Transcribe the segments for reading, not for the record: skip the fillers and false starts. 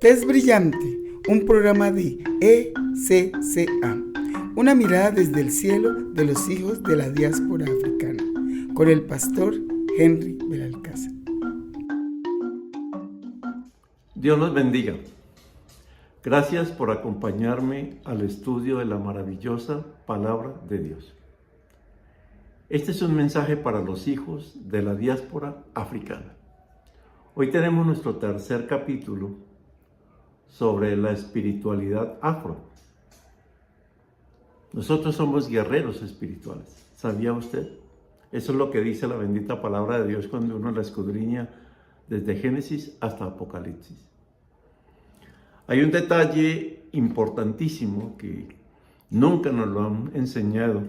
Tez Brillante, un programa de ECCA, una mirada desde el cielo de los hijos de la diáspora africana, con el pastor Henry Belalcázar. Dios los bendiga. Gracias por acompañarme al estudio de la maravillosa palabra de Dios. Este es un mensaje para los hijos de la diáspora africana. Hoy tenemos nuestro tercer capítulo sobre la espiritualidad afro. Nosotros somos guerreros espirituales. ¿Sabía usted? Eso es lo que dice la bendita palabra de Dios cuando uno la escudriña desde Génesis hasta Apocalipsis. Hay un detalle importantísimo que nunca nos lo han enseñado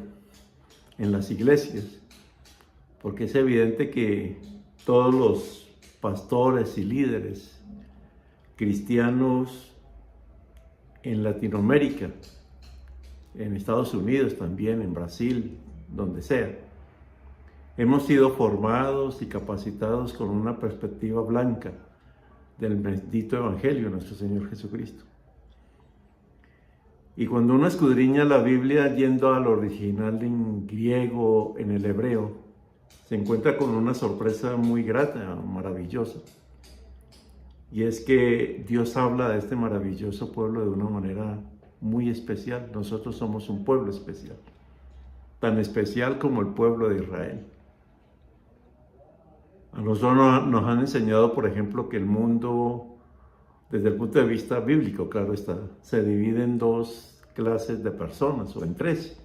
en las iglesias, porque es evidente que todos los pastores y líderes cristianos en Latinoamérica, en Estados Unidos también, en Brasil, donde sea, hemos sido formados y capacitados con una perspectiva blanca del bendito Evangelio de nuestro Señor Jesucristo. Y cuando uno escudriña la Biblia yendo al original en griego, en el hebreo, se encuentra con una sorpresa muy grata, maravillosa. Y es que Dios habla de este maravilloso pueblo de una manera muy especial. Nosotros somos un pueblo especial, tan especial como el pueblo de Israel. A nosotros nos han enseñado, por ejemplo, que el mundo, desde el punto de vista bíblico, claro está, se divide en dos clases de personas, o en tres.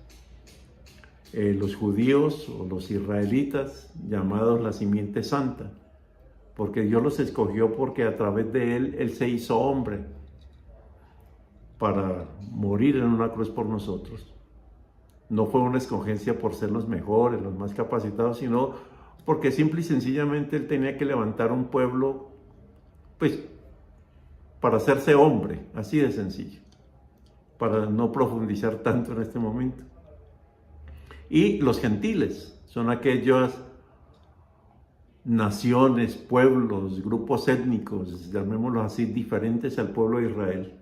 Los judíos o los israelitas, llamados la simiente santa, porque Dios los escogió porque a través de Él se hizo hombre para morir en una cruz por nosotros. No fue una escogencia por ser los mejores, los más capacitados, sino porque simple y sencillamente Él tenía que levantar un pueblo, pues, para hacerse hombre, así de sencillo, para no profundizar tanto en este momento. Y los gentiles son aquellas naciones, pueblos, grupos étnicos, llamémoslos así, diferentes al pueblo de Israel,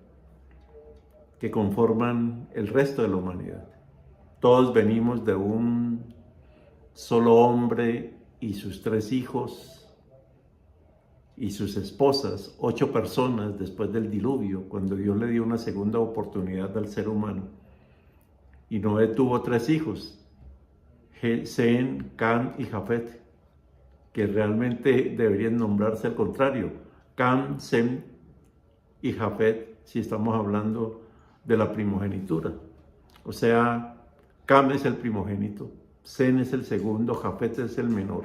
que conforman el resto de la humanidad. Todos venimos de un solo hombre y sus 3 hijos y sus esposas, 8 personas después del diluvio, cuando Dios le dio una segunda oportunidad al ser humano. Y Noé tuvo 3 hijos, Sem, Cam y Jafet, que realmente deberían nombrarse al contrario, Cam, Sem y Jafet, si estamos hablando de la primogenitura. O sea, Cam es el primogénito, Sem es el segundo, Jafet es el menor.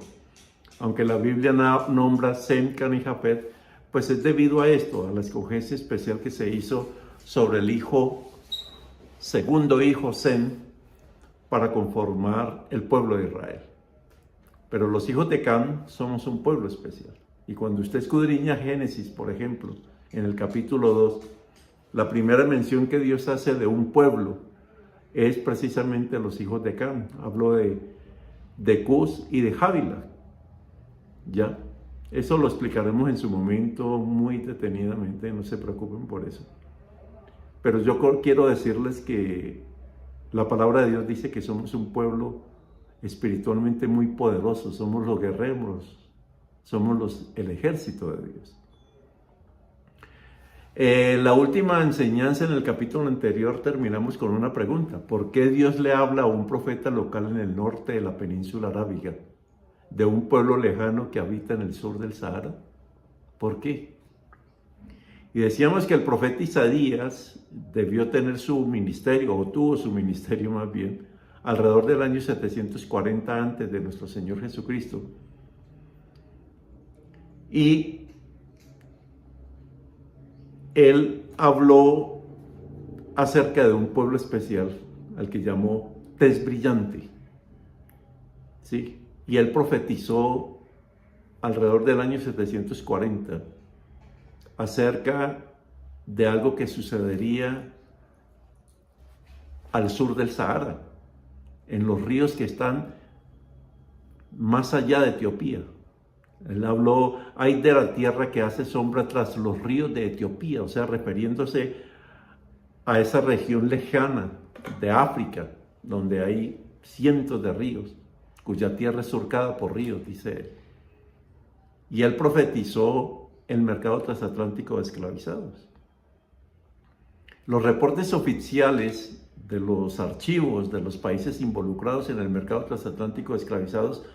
Aunque la Biblia nombra Sem, Cam y Jafet, pues es debido a esto, a la escogencia especial que se hizo sobre el segundo hijo Sem, para conformar el pueblo de Israel. Pero los hijos de Cam somos un pueblo especial. Y cuando usted escudriña Génesis, por ejemplo, en el capítulo 2, la primera mención que Dios hace de un pueblo es precisamente los hijos de Cam. Habló de Cus y de Jávila. ¿Ya? Eso lo explicaremos en su momento muy detenidamente, no se preocupen por eso. Pero yo quiero decirles que la palabra de Dios dice que somos un pueblo espiritualmente muy poderoso, somos los guerreros, somos el ejército de Dios. La última enseñanza en el capítulo anterior terminamos con una pregunta: ¿por qué Dios le habla a un profeta local en el norte de la península arábiga, de un pueblo lejano que habita en el sur del Sahara? ¿Por qué? Y decíamos que el profeta Isaías debió tener su ministerio, o tuvo su ministerio más bien, alrededor del año 740 antes de nuestro Señor Jesucristo. Y él habló acerca de un pueblo especial, al que llamó Tez Brillante. ¿Sí? Y él profetizó alrededor del año 740 acerca de algo que sucedería al sur del Sahara, en los ríos que están más allá de Etiopía, Él habló, hay de la tierra que hace sombra tras los ríos de Etiopía, o sea, refiriéndose a esa región lejana de África, donde hay cientos de ríos, cuya tierra es surcada por ríos, dice él. Y él profetizó el mercado transatlántico de esclavizados. Los reportes oficiales de los archivos de los países involucrados en el mercado transatlántico de esclavizados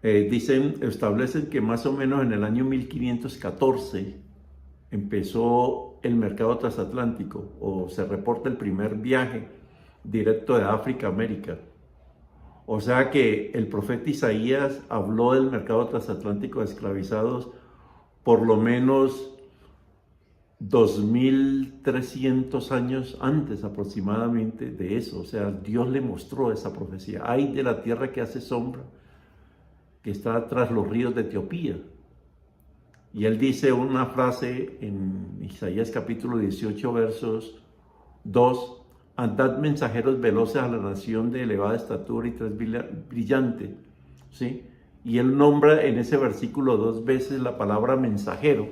establecen que más o menos en el año 1514 empezó el mercado transatlántico, o se reporta el primer viaje directo de África a América. O sea que el profeta Isaías habló del mercado transatlántico de esclavizados por lo menos 2300 años antes aproximadamente de eso. O sea, Dios le mostró esa profecía. Ay de la tierra que hace sombra, que está tras los ríos de Etiopía. Y él dice una frase en Isaías capítulo 18, versos 2, andad mensajeros veloces a la nación de elevada estatura y tez brillante, ¿sí? Y él nombra en ese versículo 2 veces la palabra mensajero,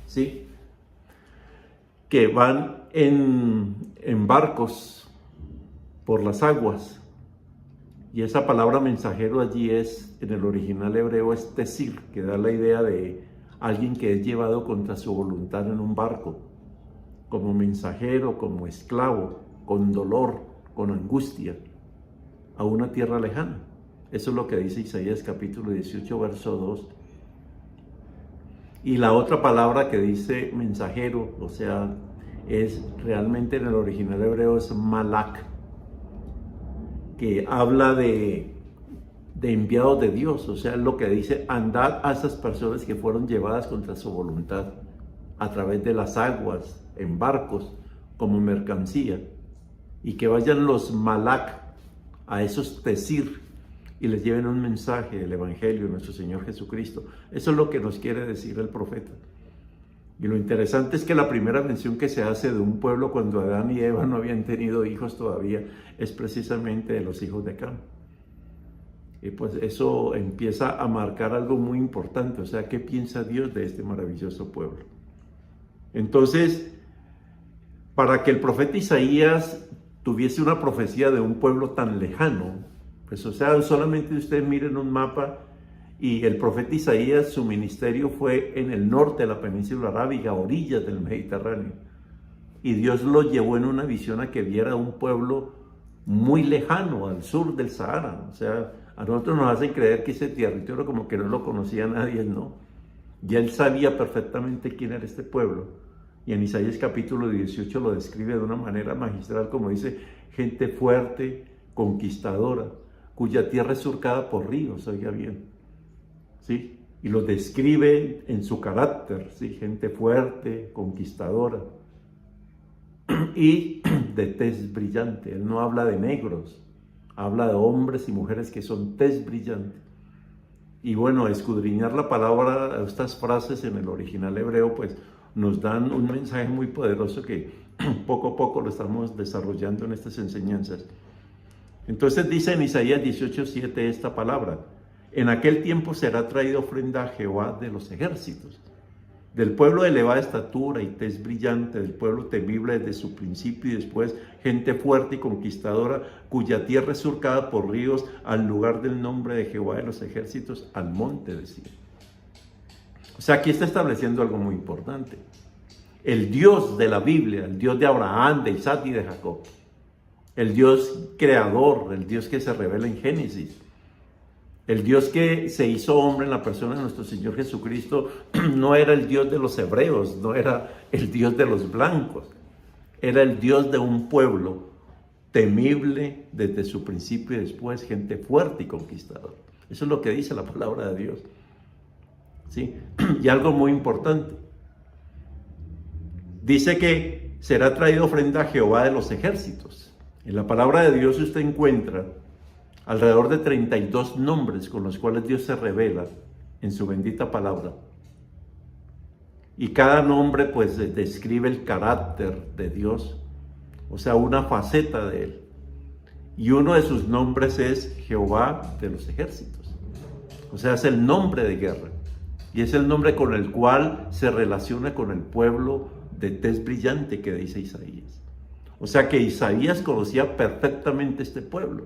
¿sí? Que van en barcos por las aguas. Y esa palabra mensajero allí es, en el original hebreo, es tesir, que da la idea de alguien que es llevado contra su voluntad en un barco, como mensajero, como esclavo, con dolor, con angustia, a una tierra lejana. Eso es lo que dice Isaías capítulo 18, verso 2. Y la otra palabra que dice mensajero, o sea, es realmente en el original hebreo es malak, que habla de enviados de Dios, o sea, es lo que dice, andad a esas personas que fueron llevadas contra su voluntad a través de las aguas, en barcos, como mercancía, y que vayan los malak a esos tesir y les lleven un mensaje del Evangelio de nuestro Señor Jesucristo. Eso es lo que nos quiere decir el profeta. Y lo interesante es que la primera mención que se hace de un pueblo cuando Adán y Eva no habían tenido hijos todavía es precisamente de los hijos de Cam. Y pues eso empieza a marcar algo muy importante, o sea, ¿qué piensa Dios de este maravilloso pueblo? Entonces, para que el profeta Isaías tuviese una profecía de un pueblo tan lejano, pues o sea, solamente ustedes miren un mapa y el profeta Isaías, su ministerio fue en el norte de la península arábiga, a orillas del Mediterráneo. Y Dios lo llevó en una visión a que viera un pueblo muy lejano, al sur del Sahara. O sea, a nosotros nos hacen creer que ese territorio como que no lo conocía nadie, no. Y él sabía perfectamente quién era este pueblo. Y en Isaías capítulo 18 lo describe de una manera magistral, como dice, gente fuerte, conquistadora, cuya tierra es surcada por ríos, oiga bien. ¿Sí? Y lo describe en su carácter, ¿sí? Gente fuerte, conquistadora y de tez brillante. Él no habla de negros, habla de hombres y mujeres que son tez brillante. Y bueno, escudriñar la palabra, estas frases en el original hebreo, pues nos dan un mensaje muy poderoso que poco a poco lo estamos desarrollando en estas enseñanzas. Entonces dice en Isaías 18:7 esta palabra: en aquel tiempo será traída ofrenda a Jehová de los ejércitos, del pueblo de elevada estatura y tez brillante, del pueblo temible desde su principio y después, gente fuerte y conquistadora, cuya tierra es surcada por ríos, al lugar del nombre de Jehová de los ejércitos, al monte de Sión. O sea, aquí está estableciendo algo muy importante. El Dios de la Biblia, el Dios de Abraham, de Isaac y de Jacob, el Dios creador, el Dios que se revela en Génesis, el Dios que se hizo hombre en la persona de nuestro Señor Jesucristo, no era el Dios de los hebreos, no era el Dios de los blancos, era el Dios de un pueblo temible desde su principio y después, gente fuerte y conquistadora. Eso es lo que dice la palabra de Dios. ¿Sí? Y algo muy importante, dice que será traída ofrenda a Jehová de los ejércitos. En la palabra de Dios usted encuentra alrededor de 32 nombres con los cuales Dios se revela en su bendita palabra. Y cada nombre pues describe el carácter de Dios, o sea, una faceta de Él. Y uno de sus nombres es Jehová de los ejércitos. O O sea, es el nombre de guerra. Y es el nombre con el cual se relaciona con el pueblo de tez brillante que dice Isaías. O sea que Isaías conocía perfectamente este pueblo.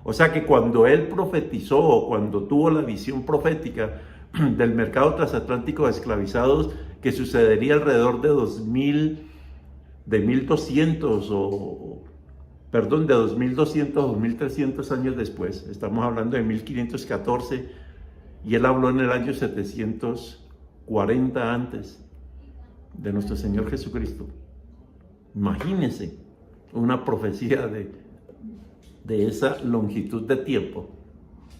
O sea que cuando él profetizó o cuando tuvo la visión profética del mercado transatlántico de esclavizados que sucedería alrededor de 1200 de 2200 o 2300 años después, estamos hablando de 1514, y él habló en el año 740 antes de nuestro Señor Jesucristo. Imagínense una profecía de esa longitud de tiempo,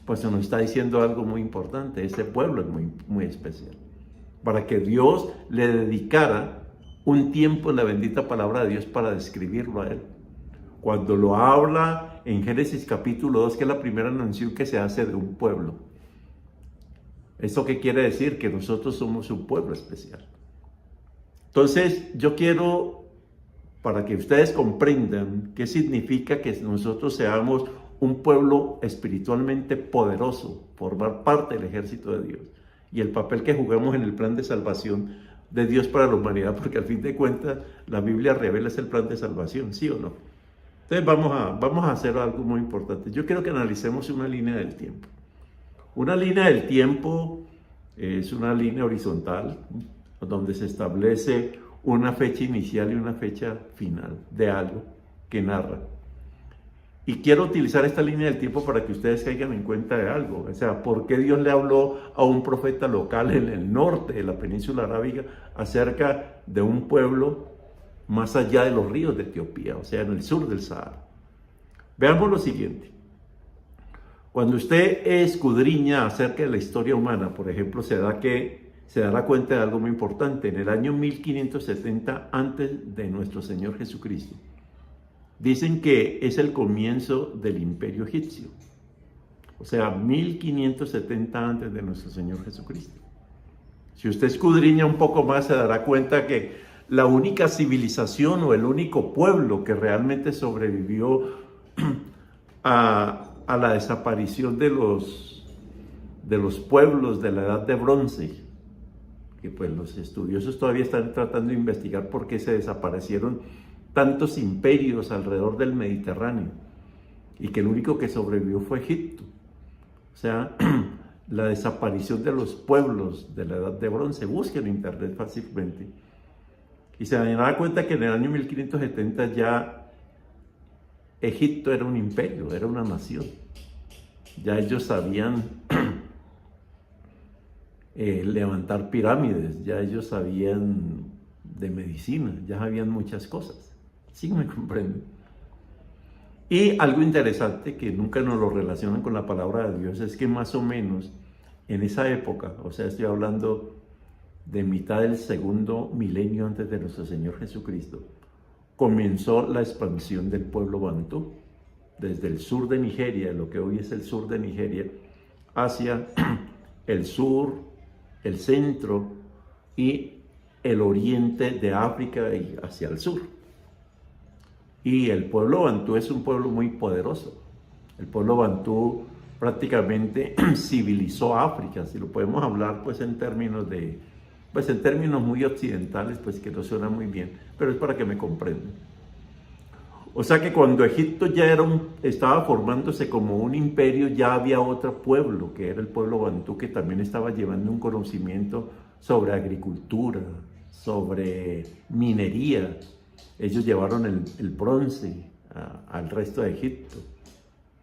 pues se nos está diciendo algo muy importante. Ese pueblo es muy, muy especial, para que Dios le dedicara un tiempo en la bendita palabra de Dios para describirlo a él. Cuando lo habla en Génesis capítulo 2, que es la primera mención que se hace de un pueblo. ¿Esto qué quiere decir? Que nosotros somos un pueblo especial. Entonces, yo quiero, para que ustedes comprendan qué significa que nosotros seamos un pueblo espiritualmente poderoso, formar parte del ejército de Dios, y el papel que jugamos en el plan de salvación de Dios para la humanidad, porque al fin de cuentas la Biblia revela es el plan de salvación, ¿sí o no? Entonces vamos a hacer algo muy importante. Yo quiero que analicemos una línea del tiempo. Una línea del tiempo es una línea horizontal donde se establece una fecha inicial y una fecha final de algo que narra. Y quiero utilizar esta línea del tiempo para que ustedes caigan en cuenta de algo. O sea, ¿por qué Dios le habló a un profeta local en el norte de la península arábiga acerca de un pueblo más allá de los ríos de Etiopía, o sea, en el sur del Sahara? Veamos lo siguiente. Cuando usted escudriña acerca de la historia humana, por ejemplo, se dará cuenta de algo muy importante. En el año 1570 antes de nuestro Señor Jesucristo, dicen que es el comienzo del imperio egipcio. O sea, 1570 antes de nuestro Señor Jesucristo. Si usted escudriña un poco más, se dará cuenta que la única civilización o el único pueblo que realmente sobrevivió a la desaparición de los pueblos de la Edad de Bronce, que pues los estudiosos todavía están tratando de investigar por qué se desaparecieron tantos imperios alrededor del Mediterráneo, y que el único que sobrevivió fue Egipto. O sea, la desaparición de los pueblos de la Edad de Bronce. Busquen en internet fácilmente y se dará cuenta que en el año 1570 ya Egipto era un imperio, era una nación. Ya ellos sabían levantar pirámides, ya ellos sabían de medicina, ya sabían muchas cosas. ¿Sí me comprenden? Y algo interesante que nunca nos lo relacionan con la palabra de Dios es que más o menos en esa época, o sea, estoy hablando de mitad del segundo milenio antes de nuestro Señor Jesucristo, comenzó la expansión del pueblo bantú desde el sur de Nigeria, lo que hoy es el sur de Nigeria, hacia el sur, el centro y el oriente de África y hacia el sur. Y el pueblo bantú es un pueblo muy poderoso. El pueblo bantú prácticamente civilizó a África, si lo podemos hablar pues en términos muy occidentales, pues que no suena muy bien, pero es para que me comprendan. O sea que cuando Egipto ya estaba formándose como un imperio, ya había otro pueblo, que era el pueblo bantú, que también estaba llevando un conocimiento sobre agricultura, sobre minería. Ellos llevaron el bronce al resto de Egipto,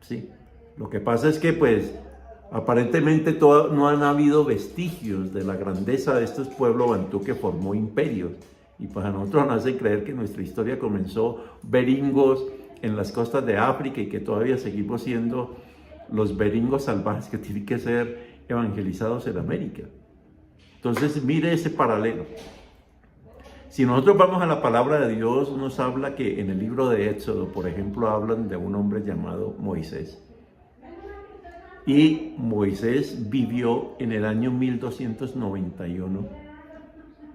¿sí? Lo que pasa es que pues aparentemente no han habido vestigios de la grandeza de estos pueblos bantú que formó imperios. Y pues a nosotros nos hace creer que nuestra historia comenzó beringos en las costas de África y que todavía seguimos siendo los beringos salvajes que tienen que ser evangelizados en América. Entonces mire ese paralelo. Si nosotros vamos a la palabra de Dios, nos habla que en el libro de Éxodo, por ejemplo, hablan de un hombre llamado Moisés. Y Moisés vivió en el año 1291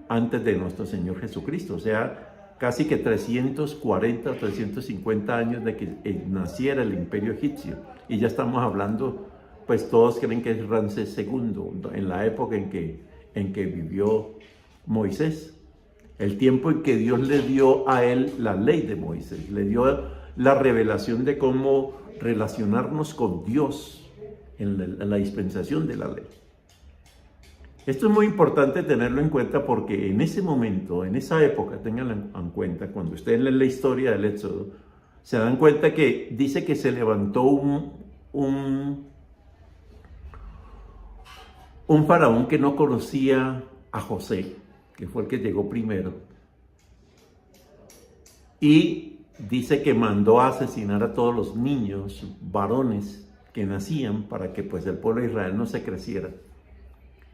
antes de nuestro Señor Jesucristo, o sea, casi que 340 o 350 años de que naciera el imperio egipcio. Y ya estamos hablando pues todos creen que es Ramsés II, en la época en que vivió Moisés. El tiempo en que Dios le dio a él la ley de Moisés, le dio la revelación de cómo relacionarnos con Dios en la dispensación de la ley. Esto es muy importante tenerlo en cuenta porque en ese momento, en esa época, tenganlo en cuenta, cuando ustedes leen la historia del Éxodo, se dan cuenta que dice que se levantó un faraón que no conocía a José, que fue el que llegó primero, y dice que mandó a asesinar a todos los niños, varones que nacían, para que pues el pueblo de Israel no se creciera.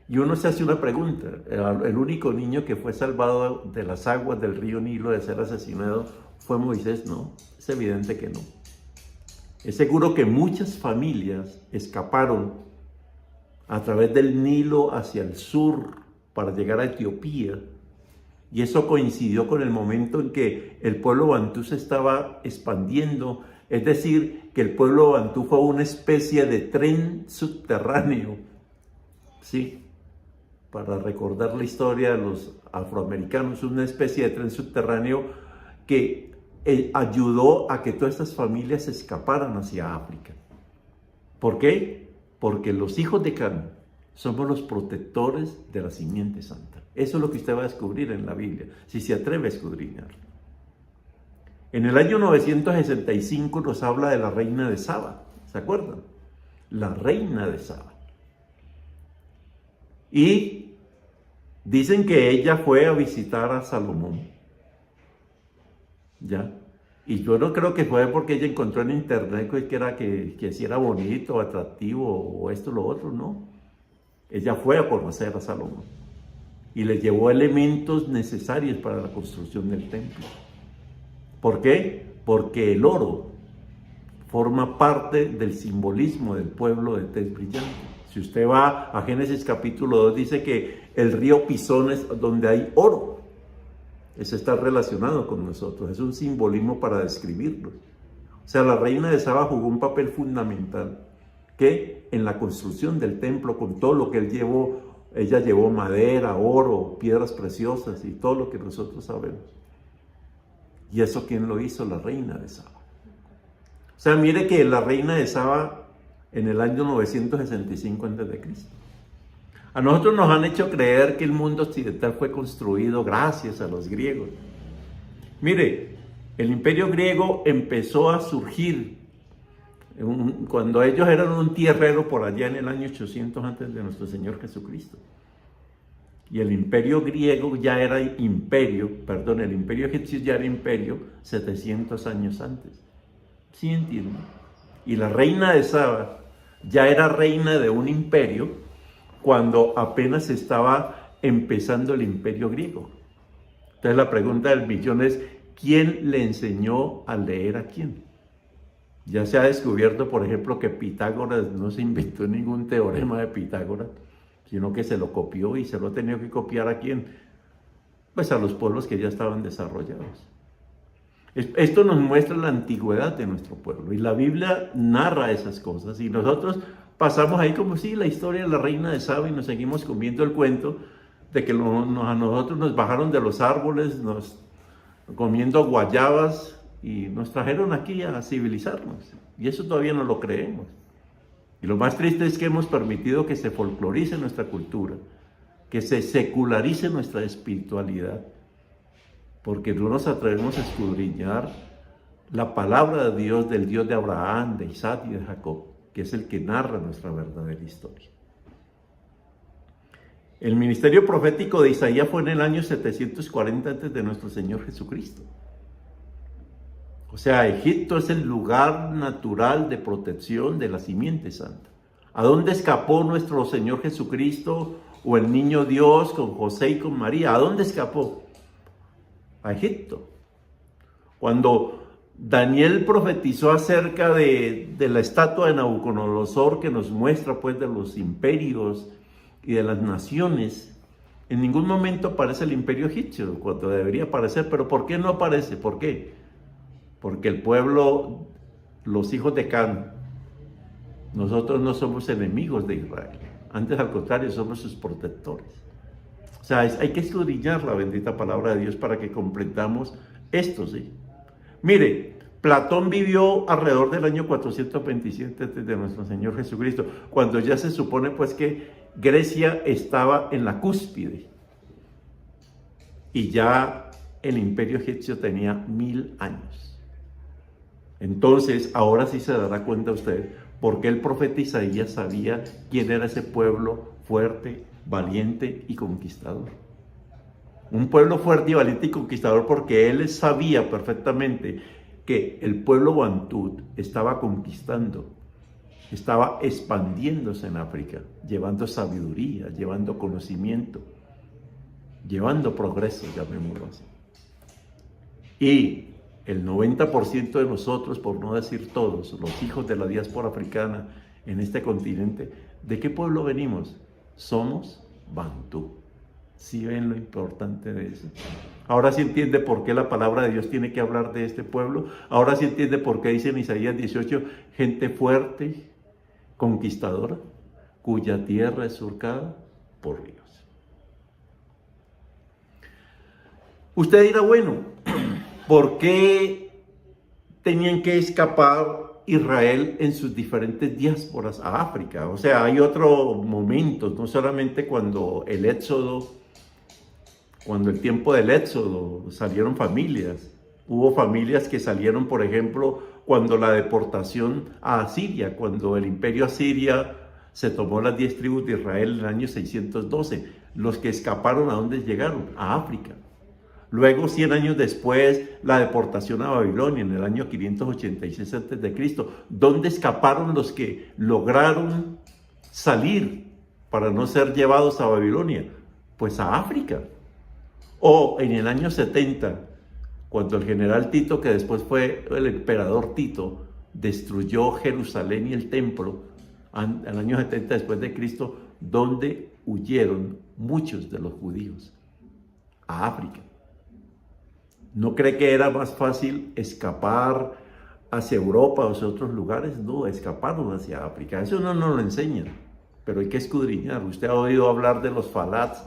Y uno se hace una pregunta, ¿el único niño que fue salvado de las aguas del río Nilo de ser asesinado fue Moisés? No, es evidente que no. Es seguro que muchas familias escaparon a través del Nilo hacia el sur para llegar a Etiopía, y eso coincidió con el momento en que el pueblo bantú se estaba expandiendo, es decir, que el pueblo bantú fue una especie de tren subterráneo, ¿sí? Para recordar la historia de los afroamericanos, una especie de tren subterráneo que ayudó a que todas estas familias escaparan hacia África. ¿Por qué? Porque los hijos de Canaán somos los protectores de la simiente santa. Eso es lo que usted va a descubrir en la Biblia, si se atreve a escudriñarlo. En el año 965 nos habla de la reina de Saba, ¿se acuerdan? La reina de Saba. Y dicen que ella fue a visitar a Salomón. ¿Ya? Y yo no creo que fue porque ella encontró en internet que si era bonito, atractivo o esto o lo otro, no. Ella fue a conocer a Salomón y le llevó elementos necesarios para la construcción del templo. ¿Por qué? Porque el oro forma parte del simbolismo del pueblo de tez brillante. Si usted va a Génesis capítulo 2, dice que el río Pisón es donde hay oro. Eso está relacionado con nosotros, es un simbolismo para describirlo. O sea, la reina de Saba jugó un papel fundamental que en la construcción del templo, con todo lo que ella llevó madera, oro, piedras preciosas y todo lo que nosotros sabemos. ¿Y eso quién lo hizo? La reina de Saba. O sea, mire que la reina de Saba en el año 965 a.C. A nosotros nos han hecho creer que el mundo occidental fue construido gracias a los griegos. Mire, el imperio griego empezó a surgir cuando ellos eran un tierrero por allá en el año 800 antes de nuestro Señor Jesucristo. Y el imperio griego ya era imperio, perdón, el imperio egipcio ya era imperio 700 años antes. ¿Sí entienden? Y la reina de Saba ya era reina de un imperio cuando apenas estaba empezando el imperio griego. Entonces la pregunta del millón es, ¿quién le enseñó a leer a quién? Ya se ha descubierto, por ejemplo, que Pitágoras no se inventó ningún teorema de Pitágoras, sino que se lo copió y se lo ha tenido que copiar ¿a quién? Pues a los pueblos que ya estaban desarrollados. Esto nos muestra la antigüedad de nuestro pueblo y la Biblia narra esas cosas y nosotros pasamos ahí como si la historia de la reina de Saba y nos seguimos comiendo el cuento de que a nosotros nos bajaron de los árboles, comiendo guayabas y nos trajeron aquí a civilizarnos. Y eso todavía no lo creemos. Y lo más triste es que hemos permitido que se folclorice nuestra cultura, que se secularice nuestra espiritualidad, porque no nos atrevemos a escudriñar la palabra de Dios, del Dios de Abraham, de Isaac y de Jacob, que es el que narra nuestra verdadera historia. El ministerio profético de Isaías fue en el año 740 antes de nuestro Señor Jesucristo. O sea, Egipto es el lugar natural de protección de la simiente santa. ¿A dónde escapó nuestro Señor Jesucristo o el niño Dios con José y con María? ¿A dónde escapó? A Egipto. Cuando Daniel profetizó acerca de la estatua de Nabucodonosor que nos muestra pues de los imperios y de las naciones, en ningún momento aparece el imperio egipcio, cuando debería aparecer. ¿Pero por qué no aparece? ¿Por qué? Porque el pueblo, los hijos de Canaán, Nosotros no somos enemigos de Israel. Antes, al contrario, somos sus protectores. O sea, hay que escudriñar la bendita palabra de Dios para que comprendamos esto, ¿sí? Mire, Platón vivió alrededor del año 427 de nuestro Señor Jesucristo, cuando ya se supone pues que Grecia estaba en la cúspide y ya el imperio egipcio tenía 1000 años. Entonces, ahora sí se dará cuenta usted por qué el profeta Isaías sabía quién era ese pueblo fuerte, valiente y conquistador. Un pueblo fuerte y valiente y conquistador porque él sabía perfectamente que el pueblo bantú estaba conquistando, estaba expandiéndose en África, llevando sabiduría, llevando conocimiento, llevando progreso, llamémoslo así. Y el 90% de nosotros, por no decir todos, los hijos de la diáspora africana en este continente, ¿de qué pueblo venimos? Somos bantú. ¿Sí ven lo importante de eso? Ahora sí entiende por qué la palabra de Dios tiene que hablar de este pueblo. Ahora sí entiende por qué dice en Isaías 18, gente fuerte, conquistadora, cuya tierra es surcada por ríos. Usted dirá, bueno, ¿por qué tenían que escapar Israel en sus diferentes diásporas a África? O sea, hay otros momentos, no solamente cuando el tiempo del éxodo salieron familias. Hubo familias que salieron, por ejemplo, cuando la deportación a Asiria, cuando el imperio asiria se tomó las 10 tribus de Israel en el año 612. Los que escaparon, ¿a dónde llegaron? A África. Luego, 100 años después, la deportación a Babilonia en el año 586 a.C. ¿Dónde escaparon los que lograron salir para no ser llevados a Babilonia? Pues a África. O en el año 70, cuando el general Tito, que después fue el emperador Tito, destruyó Jerusalén y el templo, en el año 70 después de Cristo, ¿dónde huyeron muchos de los judíos? A África. ¿No cree que era más fácil escapar hacia Europa o hacia otros lugares? No, escaparon hacia África. Eso no nos lo enseñan, pero hay que escudriñar. Usted ha oído hablar de los falats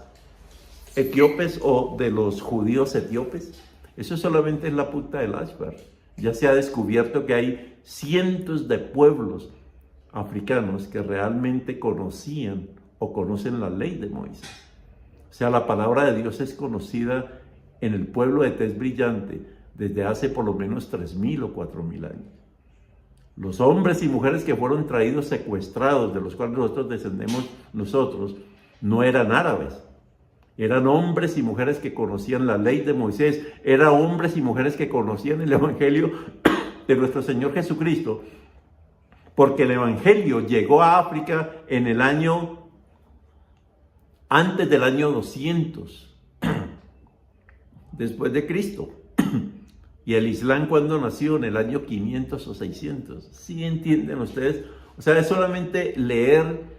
etíopes o de los judíos etíopes. Eso solamente es la punta del iceberg. Ya se ha descubierto que hay cientos de pueblos africanos que realmente conocían o conocen la ley de Moisés. O sea, la palabra de Dios es conocida en el pueblo de tez brillante desde hace por lo menos 3.000 o 4.000 años. Los hombres y mujeres que fueron traídos secuestrados, de los cuales nosotros descendemos nosotros, no eran árabes. Eran hombres y mujeres que conocían la ley de Moisés. Eran hombres y mujeres que conocían el evangelio de nuestro Señor Jesucristo. Porque el evangelio llegó a África en el año, antes del año 200, después de Cristo. Y el Islam, cuando nació, en el año 500 o 600. ¿Sí entienden ustedes? O sea, es solamente leer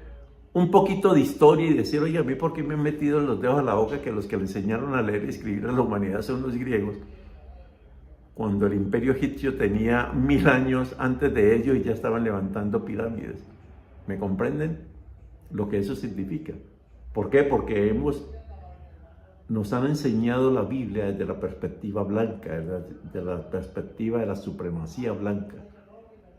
un poquito de historia y decir, oye, a mí por qué me han metido los dedos a la boca que los que le enseñaron a leer y escribir a la humanidad son los griegos, cuando el imperio egipcio tenía 1000 años antes de ello y ya estaban levantando pirámides. ¿Me comprenden lo que eso significa? ¿Por qué? Porque nos han enseñado la Biblia desde la perspectiva blanca, desde la perspectiva de la supremacía blanca,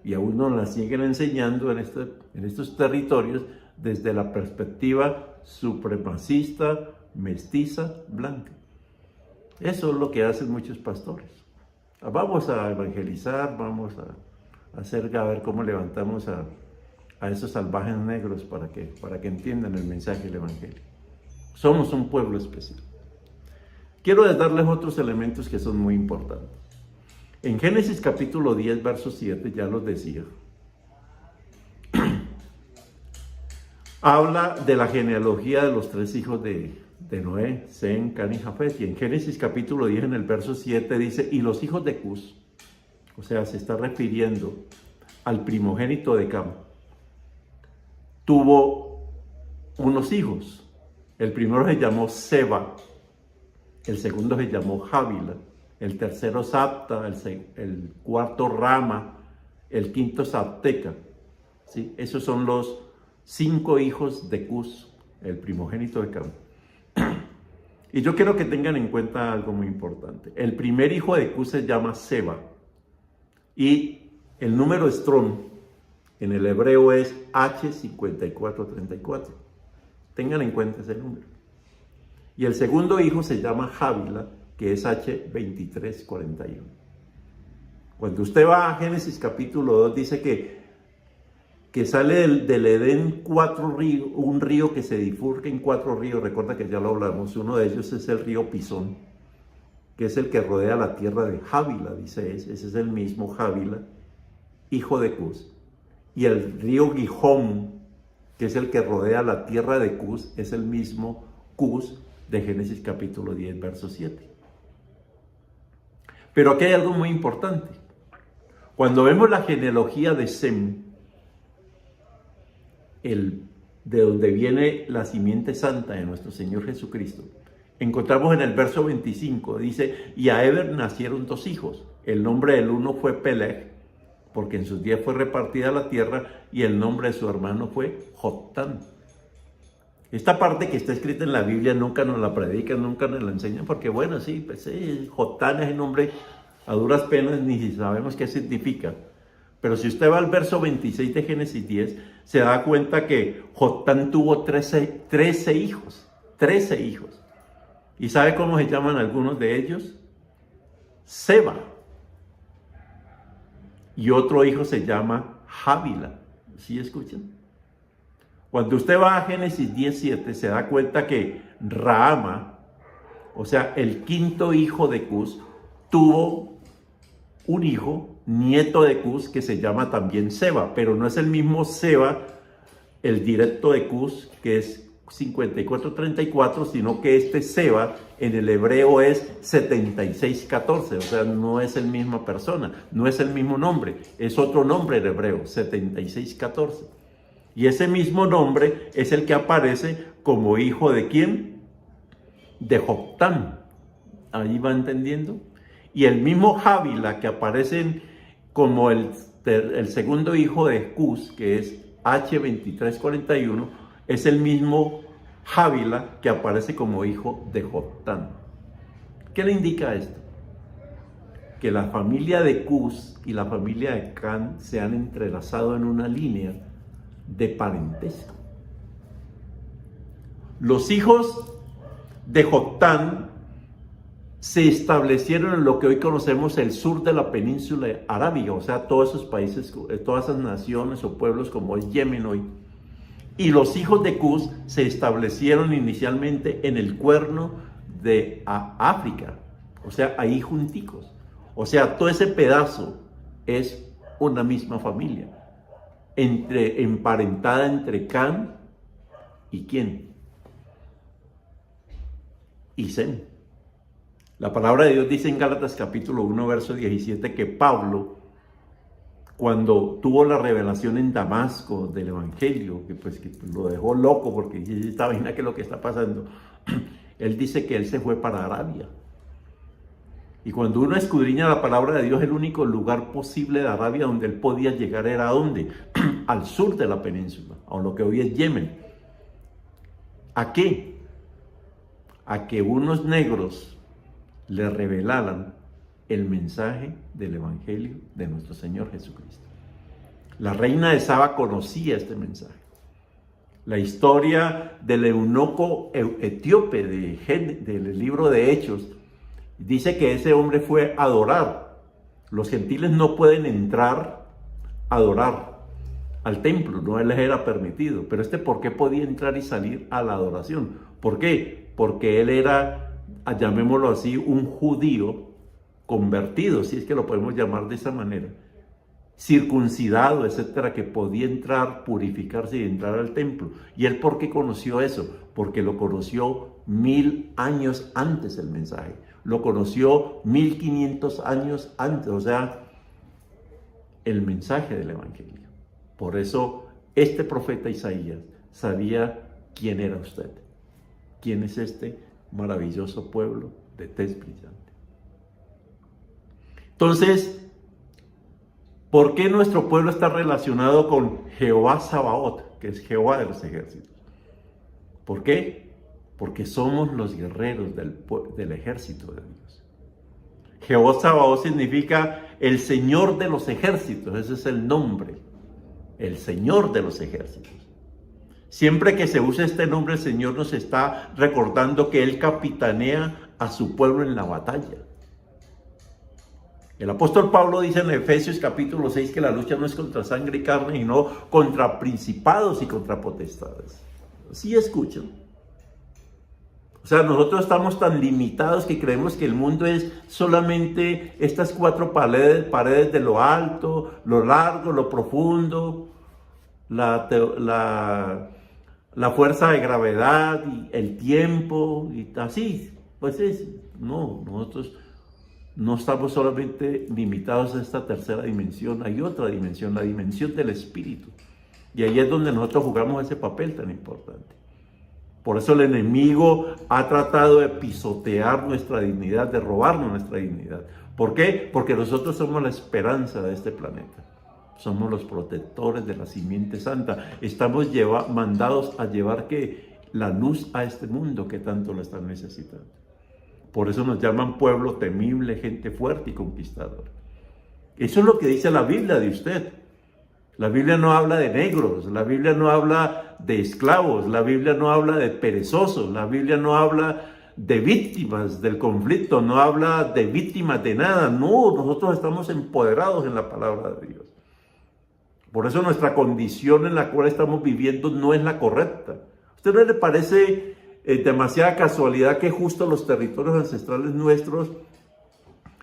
y aún nos la siguen enseñando en estos territorios desde la perspectiva supremacista, mestiza, blanca. Eso es lo que hacen muchos pastores. Vamos a evangelizar, vamos a ver cómo levantamos a esos salvajes negros para que entiendan el mensaje del evangelio. Somos un pueblo especial. Quiero darles otros elementos que son muy importantes. En Génesis capítulo 10, verso 7, ya los decía, habla de la genealogía de los 3 hijos de Noé, Sem, Cam y Jafet. Y en Génesis capítulo 10, en el verso 7, dice, y los hijos de Cus, o sea, se está refiriendo al primogénito de Cam, tuvo unos hijos. El primero se llamó Seba, el segundo se llamó Jávila, el tercero Sabta, el cuarto Rama, el quinto Sabteca. ¿sí? Esos son los 5 hijos de Cus, el primogénito de Cam. Y yo quiero que tengan en cuenta algo muy importante. El primer hijo de Cus se llama Seba. Y el número Strong en el hebreo es H5434. Tengan en cuenta ese número. Y el segundo hijo se llama Jávila, que es H2341. Cuando usted va a Génesis capítulo 2, dice que sale del Edén 4 ríos, un río que se bifurca en 4 ríos. Recuerda que ya lo hablamos. Uno de ellos es el río Pisón, que es el que rodea la tierra de Jávila, dice ese es el mismo Jávila, hijo de Cus. Y el río Gihón, que es el que rodea la tierra de Cus, es el mismo Cus de Génesis capítulo 10, verso 7. Pero aquí hay algo muy importante. Cuando vemos la genealogía de Sem, de donde viene la simiente santa de nuestro Señor Jesucristo, encontramos en el verso 25, dice, y a Eber nacieron 2 hijos. El nombre del uno fue Peleg, porque en sus días fue repartida la tierra, y el nombre de su hermano fue Joktán. Esta parte que está escrita en la Biblia nunca nos la predican, nunca nos la enseñan, porque bueno, sí, pues Joktán es el nombre a duras penas, ni sabemos qué significa. Pero si usted va al verso 26 de Génesis 10, se da cuenta que Joktán tuvo 13 hijos. 13 hijos. ¿Y sabe cómo se llaman algunos de ellos? Seba. Y otro hijo se llama Jávila. ¿Sí escuchan? Cuando usted va a Génesis 10:7, se da cuenta que Rahama, o sea, el 5º hijo de Cus, tuvo un hijo, nieto de Cus, que se llama también Seba, pero no es el mismo Seba, el directo de Cus, que es 5434, sino que este Seba en el hebreo es 7614, o sea, no es la misma persona, no es el mismo nombre, es otro nombre en hebreo, 7614. Y ese mismo nombre es el que aparece como hijo de ¿quién? De Joktán. ¿Ahí va entendiendo? Y el mismo Jávila que aparece como el segundo hijo de Cus, que es H2341, es el mismo Jávila que aparece como hijo de Joktán. ¿Qué le indica esto? Que la familia de Cus y la familia de Can se han entrelazado en una línea de parentesco. Los hijos de Joktán se establecieron en lo que hoy conocemos el sur de la península arábiga, o sea, todos esos países, todas esas naciones o pueblos como es Yemen hoy. Y los hijos de Cus se establecieron inicialmente en el cuerno de África, o sea, ahí junticos. O sea, todo ese pedazo es una misma familia, emparentada entre Can y ¿quién? Y Sem. La palabra de Dios dice en Gálatas capítulo 1, verso 17, que Pablo, cuando tuvo la revelación en Damasco del Evangelio, que lo dejó loco porque estaba viendo qué es lo que está pasando, él dice que él se fue para Arabia. Y cuando uno escudriña la palabra de Dios, el único lugar posible de Arabia donde él podía llegar era ¿a dónde? Al sur de la península, a lo que hoy es Yemen. ¿A qué? A que unos negros le revelaran el mensaje del Evangelio de nuestro Señor Jesucristo. La reina de Saba conocía este mensaje. La historia del eunuco etíope del libro de Hechos dice que ese hombre fue a adorar. Los gentiles no pueden entrar a adorar al templo, no les era permitido. Pero ¿por qué podía entrar y salir a la adoración? ¿Por qué? Porque él era, llamémoslo así, un judío convertido, si es que lo podemos llamar de esa manera, circuncidado, etcétera, que podía entrar, purificarse y entrar al templo. ¿Y él por qué conoció eso? Porque lo conoció 1000 años antes el mensaje, lo conoció 1500 años antes, o sea, el mensaje del Evangelio. Por eso este profeta Isaías sabía quién era usted, quién es este maravilloso pueblo de tez brillante. Entonces, ¿Por qué nuestro pueblo está relacionado con Jehová Sabaoth, que es Jehová de los ejércitos? ¿Por qué? Porque somos los guerreros del ejército de Dios. Jehová Sabaoth significa el Señor de los ejércitos, ese es el nombre, el Señor de los ejércitos. Siempre que se usa este nombre, el Señor nos está recordando que Él capitanea a su pueblo en la batalla. El apóstol Pablo dice en Efesios capítulo 6 que la lucha no es contra sangre y carne, sino contra principados y contra potestades. ¿Sí escuchan? O sea, nosotros estamos tan limitados que creemos que el mundo es solamente estas 4 paredes de lo alto, lo largo, lo profundo, la fuerza de gravedad y el tiempo y así. Pues no, nosotros no estamos solamente limitados a esta tercera dimensión, hay otra dimensión, la dimensión del espíritu. Y ahí es donde nosotros jugamos ese papel tan importante. Por eso el enemigo ha tratado de pisotear nuestra dignidad, de robarnos nuestra dignidad. ¿Por qué? Porque nosotros somos la esperanza de este planeta. Somos los protectores de la simiente santa. Estamos mandados a llevar la luz a este mundo que tanto lo están necesitando. Por eso nos llaman pueblo temible, gente fuerte y conquistador. Eso es lo que dice la Biblia de usted. La Biblia no habla de negros, la Biblia no habla de esclavos, la Biblia no habla de perezosos, la Biblia no habla de víctimas del conflicto, no habla de víctimas de nada. No, nosotros estamos empoderados en la palabra de Dios. Por eso nuestra condición en la cual estamos viviendo no es la correcta. ¿A usted no le parece demasiada casualidad que justo los territorios ancestrales nuestros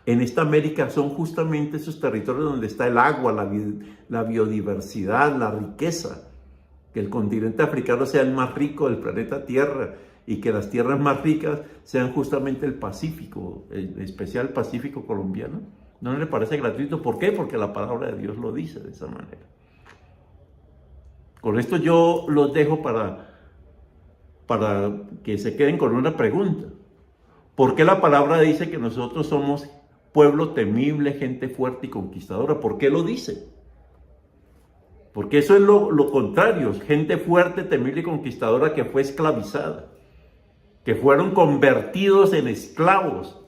en esta América son justamente esos territorios donde está el agua, la biodiversidad, la riqueza? Que el continente africano sea el más rico del planeta Tierra y que las tierras más ricas sean justamente el Pacífico, en especial el Pacífico colombiano. ¿No le parece gratuito? ¿Por qué? Porque la palabra de Dios lo dice de esa manera. Con esto yo los dejo para que se queden con una pregunta. ¿Por qué la palabra dice que nosotros somos pueblo temible, gente fuerte y conquistadora? ¿Por qué lo dice? Porque eso es lo contrario, gente fuerte, temible y conquistadora que fue esclavizada, que fueron convertidos en esclavos.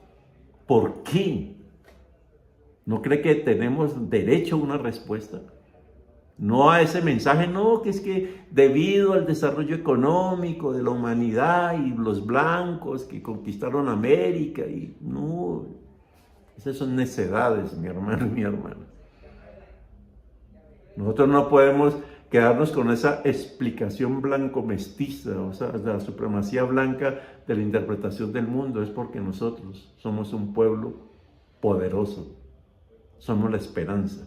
¿Por qué? ¿No cree que tenemos derecho a una respuesta? No a ese mensaje, no, que es que debido al desarrollo económico de la humanidad y los blancos que conquistaron América, y no, esas son necedades, mi hermano y mi hermana. Nosotros no podemos quedarnos con esa explicación blanco-mestiza, o sea, de la supremacía blanca de la interpretación del mundo. Es porque nosotros somos un pueblo poderoso, somos la esperanza.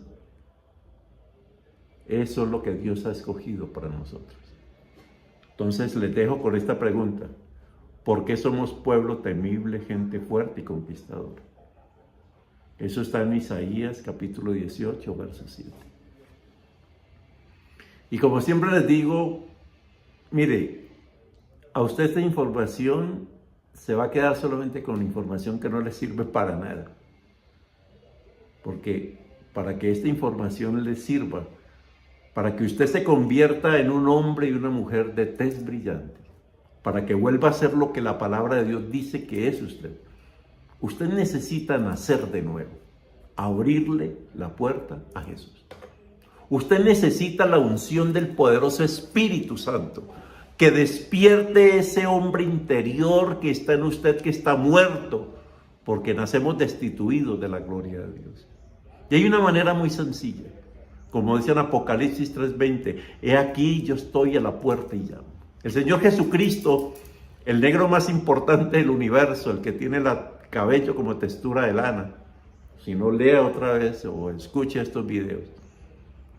Eso es lo que Dios ha escogido para nosotros. Entonces les dejo con esta pregunta: ¿por qué somos pueblo temible, gente fuerte y conquistador? Eso está en Isaías capítulo 18, verso 7. Y como siempre les digo, mire, a usted esta información se va a quedar solamente con información que no le sirve para nada. Porque para que esta información le sirva, para que usted se convierta en un hombre y una mujer de tez brillante, para que vuelva a ser lo que la palabra de Dios dice que es usted, usted necesita nacer de nuevo, abrirle la puerta a Jesús. Usted necesita la unción del poderoso Espíritu Santo, que despierte ese hombre interior que está en usted, que está muerto, porque nacemos destituidos de la gloria de Dios. Y hay una manera muy sencilla, como dice en Apocalipsis 3:20, he aquí yo estoy a la puerta y llamo. El Señor Jesucristo, el negro más importante del universo, el que tiene el cabello como textura de lana, si no lea otra vez o escuche estos videos,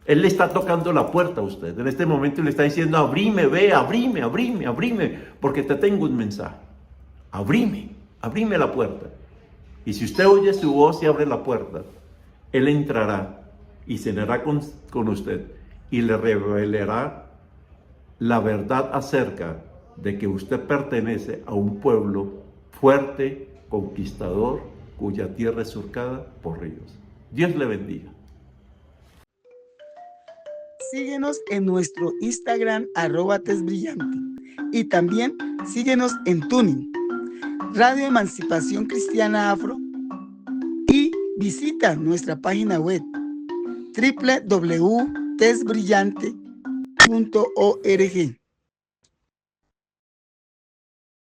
Él le está tocando la puerta a usted. En este momento le está diciendo: abrime, ve, abrime, porque te tengo un mensaje. Abrime la puerta. Y si usted oye su voz y abre la puerta, Él entrará y cenará con usted y le revelará la verdad acerca de que usted pertenece a un pueblo fuerte, conquistador, cuya tierra es surcada por ríos. Dios le bendiga. Síguenos en nuestro Instagram @tesbrillante y también síguenos en Tuning, Radio Emancipación Cristiana Afro, y visita nuestra página web www.tesbrillante.org.